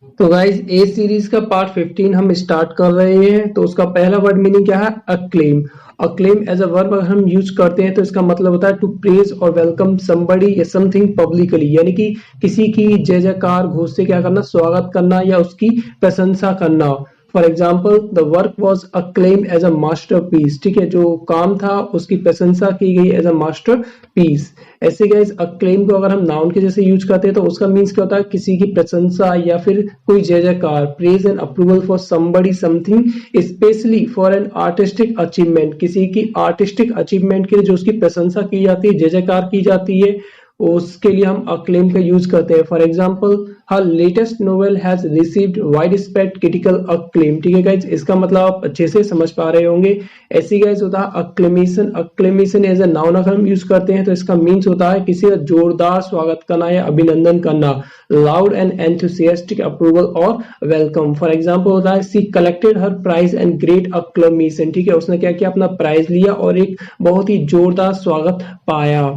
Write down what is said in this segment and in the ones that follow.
तो गाइस ए सीरीज का पार्ट 15 हम स्टार्ट कर रहे हैं। तो उसका पहला वर्ड मीनिंग क्या है? Acclaim. Acclaim as a verb अगर हम यूज करते हैं तो इसका मतलब होता है टू प्रेज और वेलकम समबडी या समथिंग पब्लिकली, यानी कि किसी की जय जयकार घोष से क्या करना, स्वागत करना या उसकी प्रशंसा करना। For example the work was acclaim as a masterpiece. ठीक है, जो काम था उसकी प्रशंसा की गई एज अ मास्टर पीस। ऐसे गाइस अक्लेम को अगर हम नाउन के जैसे यूज करते हैं तो उसका मीन्स क्या होता है? किसी की प्रशंसा या फिर कोई जय जयकार, praise and approval for somebody something, specially for an artistic achievement. किसी की आर्टिस्टिक अचीवमेंट के लिए जो उसकी प्रशंसा की जाती है, जय जयकार की जाती है, उसके लिए हम अक्लेम का यूज करते हैं। For example her latest novel has received wide spread critical acclaim. ठीक है गाइज, इसका मतलब आप अच्छे से समझ पा रहे होंगे। ऐसी गाइज होता है अक्लेमेशन। अक्लेमेशन एज अ नाउन अगर हम यूज करते हैं तो इसका मीन्स होता है किसी का जोरदार स्वागत करना या अभिनंदन करना, loud and enthusiastic approval or welcome. For example होता है she collected her prize and great acclamation. ठीक है, उसने क्या किया, अपना प्राइज लिया और एक बहुत ही जोरदार स्वागत पाया।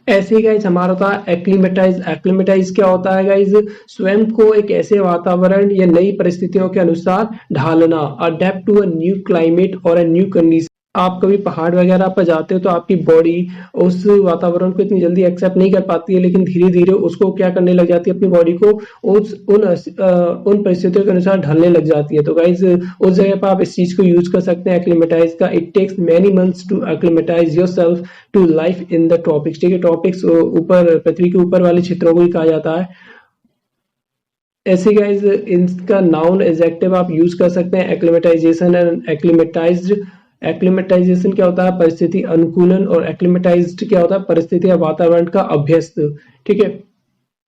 ऐसे ही गाइज हमारा होता है एक्लिमेटाइज। एक्लिमेटाइज क्या होता है गाइज? स्वयं को एक ऐसे वातावरण या नई परिस्थितियों के अनुसार ढालना, adapt to a new climate और अ न्यू कंडीशन। आप कभी पहाड़ वगैरह पर जाते हो तो आपकी बॉडी उस वातावरण को इतनी जल्दी एक्सेप्ट नहीं कर पाती है, लेकिन धीरे धीरे उसको क्या करने लग जाती है, अपनी बॉडी को उन परिस्थितियों के अनुसार ढलने लग जाती है। तो गाइज उस जगह पर आप इस चीज को यूज कर सकते हैं एक्लिमेटाइज का। It takes many months to acclimatise yourself to life in the tropics. ठीक है, ट्रॉपिक्स ऊपर पृथ्वी के ऊपर वाले क्षेत्रों को ही कहा जाता है। ऐसे गाइज इनका नाउन एडजेक्टिव आप यूज कर सकते हैं एक्लिमेटाइजेशन एंड एक्लिमेटाइज्ड। एक्लिमेटाइजेशन क्या होता है? परिस्थिति अनुकूलन, और एक्लिमेटाइज्ड क्या होता है? परिस्थिति या वातावरण का अभ्यस्त। ठीक है,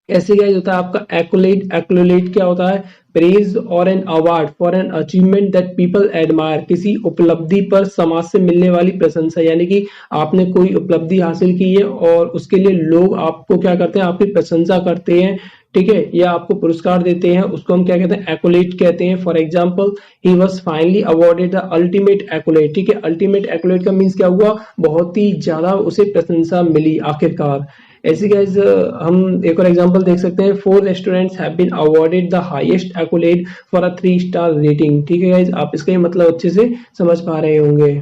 ऐसे गाइस होता है आपका एक्कोलेट। एक्कोलेट क्या होता है? प्रेज और an award for an achievement that people admire. किसी उपलब्धि पर समाज से मिलने वाली प्रशंसा, यानी कि आपने कोई उपलब्धि हासिल की है और उसके लिए लोग आपको क्या करते हैं, आपकी प्रशंसा करते हैं। ठीक है, या आपको पुरस्कार देते हैं, उसको हम क्या कहते हैं? एक्कोलेट कहते हैं। For example he was finally awarded the ultimate accolade. ठीक है, अल्टीमेट एक्कोलेट का मीन्स क्या हुआ? बहुत ही ज्यादा उसे प्रशंसा मिली आखिरकार। ऐसे गाइज हम एक और एग्जांपल देख सकते हैं। 4 restaurants have been awarded the highest accolade for a 3 star rating. ठीक है गाइज, आप इसका ये मतलब अच्छे से समझ पा रहे होंगे।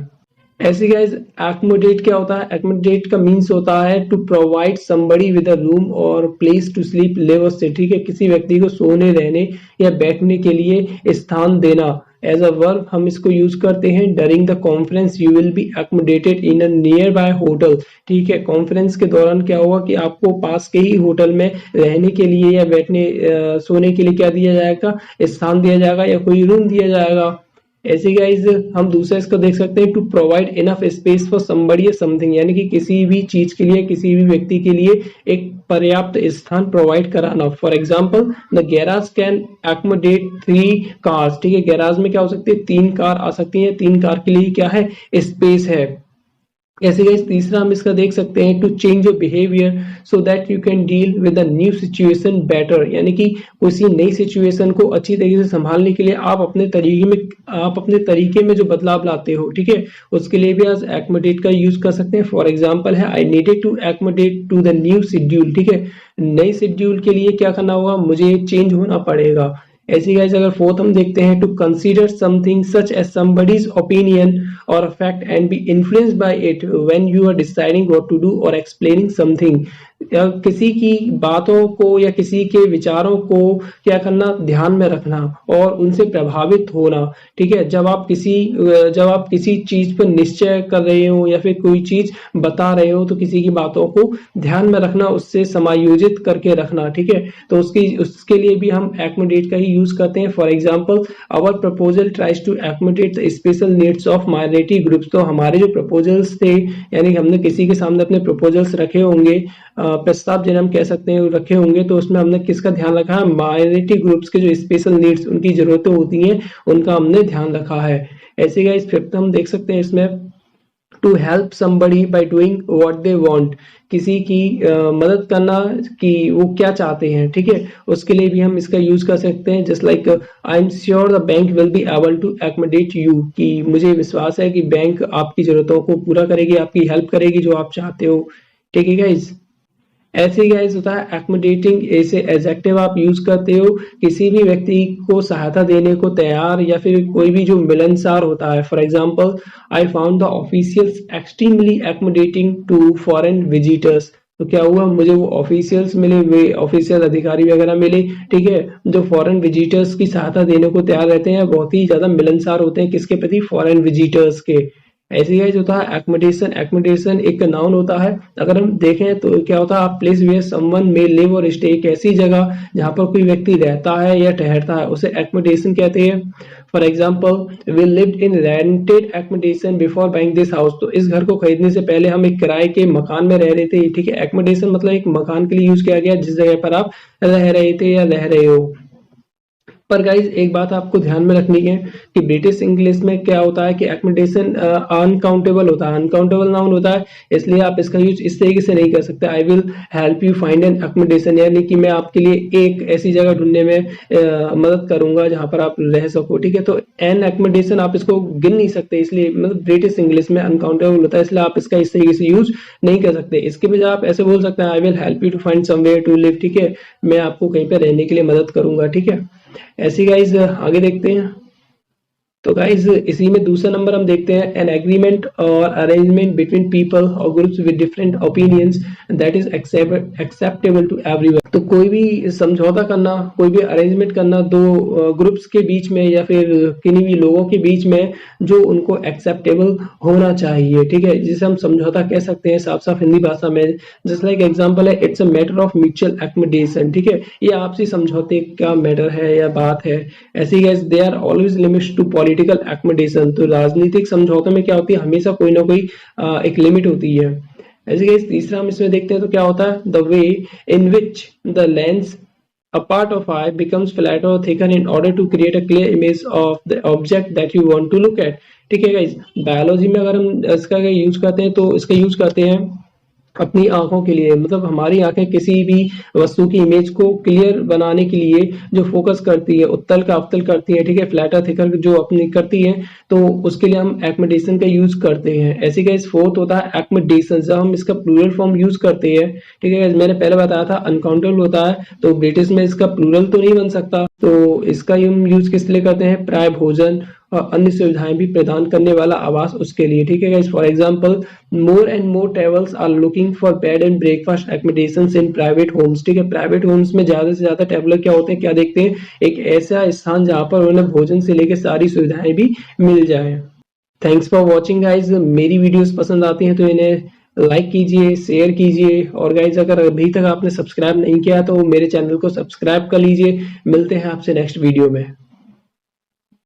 ऐसे गाइज एकोमोडेट क्या होता है? एकोमोडेट का मीन्स होता है to provide somebody with a room और प्लेस टू स्लीप, लिव और स्टे। ठीक है, किसी व्यक्ति को सोने, रहने या बैठने के लिए स्थान देना। एज अ वर्ब हम इसको यूज करते हैं during the conference you will be accommodated in a near by hotel. ठीक है, कॉन्फ्रेंस के दौरान क्या होगा कि आपको पास के ही होटल में रहने के लिए या बैठने सोने के लिए क्या दिया जाएगा? स्थान दिया जाएगा या कोई रूम दिया जाएगा। ऐसे गाइज हम दूसरा इसको देख सकते हैं to provide enough space for somebody या समथिंग, यानी कि किसी भी चीज के लिए, किसी भी व्यक्ति के लिए एक पर्याप्त स्थान प्रोवाइड कराना। For example the garage can accommodate 3 cars. ठीक है, गैराज में क्या हो सकती है? 3 कार आ सकती है। 3 कार के लिए क्या है? स्पेस है। ऐसे गाइस तीसरा हम इसका देख सकते हैं to change your behaviour so that you can deal with the new situation better, यानी कि किसी नई सिचुएशन को अच्छी तरीके से संभालने के लिए आप अपने तरीके में जो बदलाव लाते हो, ठीक है, उसके लिए भी आज एकोमोडेट का यूज कर सकते हैं। फॉर एग्जांपल है I needed to accommodate to the new schedule. ठीक है, नई शेड्यूल के लिए क्या करना होगा? मुझे चेंज होना पड़ेगा। ऐसी गाइस अगर फोर्थ हम देखते हैं to consider something such as somebody's opinion or fact and be influenced by it when you are deciding what to do or explaining something. किसी की बातों को या किसी के विचारों को क्या करना? ध्यान में रखना और उनसे प्रभावित होना। ठीक है, जब आप किसी चीज पर निश्चय कर रहे हो या फिर कोई चीज बता रहे हो तो किसी की बातों को ध्यान में रखना, उससे समायोजित करके रखना। ठीक है, तो उसके लिए भी हम एकोमोडेट का ही यूज करते हैं। For example our proposal tries to accommodate the special needs of minority groups. तो हमारे जो प्रपोजल्स थे, यानी हमने किसी के सामने अपने प्रपोजल्स रखे होंगे, प्रस्ताव जिन्हें हम कह सकते हैं रखे होंगे, तो उसमें हमने किसका ध्यान रखा है? माइनॉरिटी ग्रुप्स के जो स्पेशल नीड्स, उनकी जरूरतें होती हैं, उनका हमने ध्यान रखा है। ऐसे गाइस फिफ्थ हम देख सकते हैं इसमें to help somebody by doing what they want. किसी की मदद करना कि वो क्या चाहते हैं। ठीक है, उसके लिए भी हम इसका यूज कर सकते हैं। Just like I am sure the bank will be able to accommodate you, कि मुझे विश्वास है कि बैंक आपकी जरूरतों को पूरा करेगी, आपकी हेल्प करेगी जो आप चाहते हो। ठीक है गाइज, ऐसे गाइस होता है एक्मोडेटिंग, ऐसे एडजेक्टिव आप यूज करते हो किसी भी व्यक्ति को सहायता देने को तैयार या फिर कोई भी जो मिलनसार होता है। For example, I found the officials extremely accommodating to foreign visitors. तो क्या हुआ, मुझे वो ऑफिशियल्स मिले, वे ऑफिशियल अधिकारी वगैरह मिले, ठीक है, जो फॉरेन विजिटर्स की सहायता देने को तैयार रहते हैं, बहुत ही ज्यादा मिलनसार होते हैं किसके प्रति, फॉरेन विजिटर्स के। ऐसे ही जो होता है एक्मोडेशन, एक्मोडेशन एक नाउन होता है। अगर हम देखें तो क्या होता है, आप place where someone may live और स्टे, एक ऐसी जगह जहां पर कोई व्यक्ति रहता है या ठहरता है उसे एक्मोडेशन कहते हैं। For example, we lived in rented accommodation before buying this house. तो इस घर को खरीदने से पहले हम एक किराए के मकान में रह रहे थे, ठीक है। एक्मोडेशन मतलब एक मकान के लिए यूज किया गया जिस जगह पर आप रह रहे थे या रह रहे हो। पर गाइज एक बात आपको ध्यान में रखनी है कि ब्रिटिश इंग्लिश में क्या होता है कि एक्मोडेशन अनकाउंटेबल होता है, अनकाउंटेबल नाउन होता है, इसलिए आप इसका यूज इस तरीके से नहीं कर सकते। I will help you find an accommodation, यानी कि मैं आपके लिए एक ऐसी जगह ढूंढने में मदद करूंगा जहां पर आप रह सको, ठीक है। तो एन एक्मोडेशन आप इसको गिन नहीं सकते, इसलिए मतलब ब्रिटिश इंग्लिश में अनकाउंटेबल होता है, इसलिए आप इसका इस तरीके से यूज नहीं कर सकते। इसके बजाय आप ऐसे बोल सकते हैं, I will help you to find somewhere to live, ठीक है, मैं आपको कहीं पे रहने के लिए मदद करूंगा, ठीक है। ऐसी गाइज आगे देखते हैं। तो गाइज इसी में दूसरा नंबर हम देखते हैं, एन एग्रीमेंट और अरेंजमेंट बिटवीन पीपल और groups with different opinions that is acceptable to everyone. तो कोई भी समझौता करना, कोई भी अरेंजमेंट करना दो ग्रुप्स के बीच में या फिर किन्हीं भी लोगों के बीच में जो उनको एक्सेप्टेबल होना चाहिए, ठीक है, जिसे हम समझौता कह सकते हैं साफ साफ हिंदी भाषा में। जस्ट लाइक एग्जांपल है, it's a matter of mutual accommodation, ठीक है, ये आपसी समझौते का मैटर है या बात है। ऐसी guys there are always limits to political accommodation. तो राजनीतिक समझौतों में क्या होती है, हमेशा कोई ना कोई एक लिमिट होती है। ऐसे गाइस तीसरा हम इसमें देखते हैं तो क्या होता है, the way in which the lens a part of eye becomes flatter or thicker in order to create a clear image of the object that you want to look at, ठीक है गाइस। बायोलॉजी में अगर हम इसका use करते हैं तो इसका यूज करते हैं अपनी आंखों के लिए, मतलब हमारी आंखें किसी भी वस्तु की इमेज को क्लियर बनाने के लिए जो फोकस करती है, उत्तल का अवतल करती है, ठीक है, फ्लैटर थिकर जो अपनी करती है, तो उसके लिए हम एक्मोडेशन का यूज करते हैं। ऐसे का इस फोर्थ होता है एक्मोडेशन, जब हम इसका प्लूरल फॉर्म यूज करते हैं, ठीक है, मैंने पहले बताया था अनकाउंटेबल होता है, तो ब्रिटिश में इसका प्लूरल तो नहीं बन सकता, तो इसका हम यूज किस लिए करते हैं, प्राय भोजन और अन्य सुविधाएं भी प्रदान करने वाला आवास उसके लिए, ठीक है guys. For example, more and more travellers are looking for bed and breakfast accommodations in private homes, ठीक है, प्राइवेट होम्स में ज्यादा से ज्यादा ट्रैवलर क्या होते हैं, क्या देखते हैं, एक ऐसा स्थान जहां पर उन्हें भोजन से लेकर सारी सुविधाएं भी मिल जाए। थैंक्स फॉर वॉचिंग गाइज, मेरी वीडियोस पसंद आती हैं तो इन्हें लाइक कीजिए, शेयर कीजिए, और गाइज अगर अभी तक आपने सब्सक्राइब नहीं किया तो मेरे चैनल को सब्सक्राइब कर लीजिए। मिलते हैं आपसे नेक्स्ट वीडियो में।